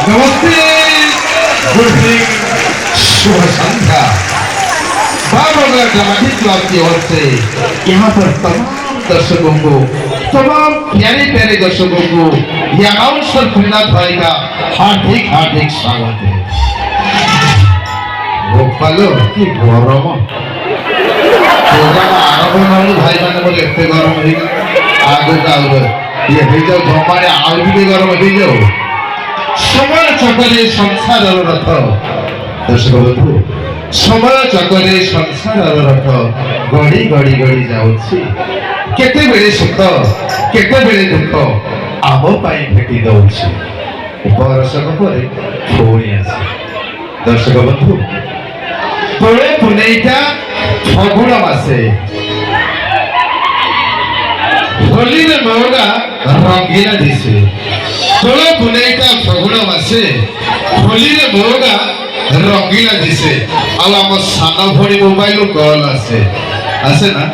नमस्ते, good evening, शुभ संध्या। बाबा dramatic club की ओर से यहाँ पर तमाम दर्शकों को, तमाम प्यारे प्यारे दर्शकों को ये अनाउंसर प्रीनाथ भाई का हार्दिक हार्दिक स्वागत है। गोपालो की गरम प्रोग्राम आरंभ नहु भाई माने बोले एते गरम होई आगो आगो ये हे जाओ जमाने आउ भी गरम हो जाओ। समय चक्रे संसार रथ दर्शक बंधु समय चक्रे संसार रथ गड़ी गड़ी गड़ी जाउछि केते बेले सुख केते बेले दुख आम पाई भेटी दउछि बरसक परे पुणी आसे। दर्शक बंधु तोळे पुनेइटा फगुण मासे होली रे मोगा रंगीला दिसे। तोळे पुनेइटा फगुण मासे होली रे मोगा रंगीला दिसे। आउ आम सान भणी मोबाइल कॉल आसे ना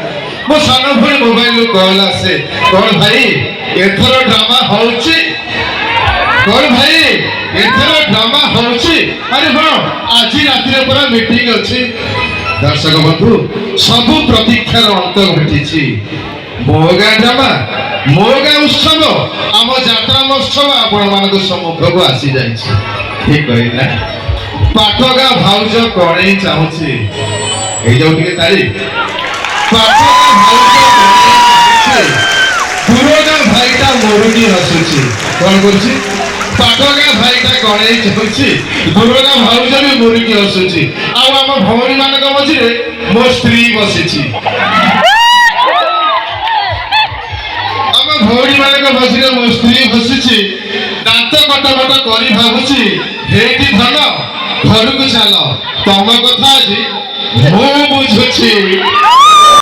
मो सान भणी मोबाइल कॉल आसे कौन भाई एथर ड्रामा होउची कौन भाई एथर ड्रामा होउची। अरे हां आज राति रे पूरा मीटिंग अछि। दर्शक बंधु सबु प्रतीक्षार अंत घटिछि। मोगा ड्रामा मोगा उत्सव आम यात्रा महोत्सव आपण मानक सम्मुख को आसी जाइछि। ठीक कहिला पाटगा भाउज कणे चाहुछि ए जाउ टिके तारी पाटगा भाउज पुरोगा भाईटा मोरुनी हसुछि कोन करछि पाटगा भाईटा कणे चाहुछि पुरोगा भाउज भी मोरुनी हसुछि। आ हम भौरी मानक मझिरे मो स्त्री बसिछि भौरी मानक मझिरे मो स्त्री बसिछि दांत कटकट करी भाबुछि हेटी धन घर को चल तुम कथा आज मु बुझुछि।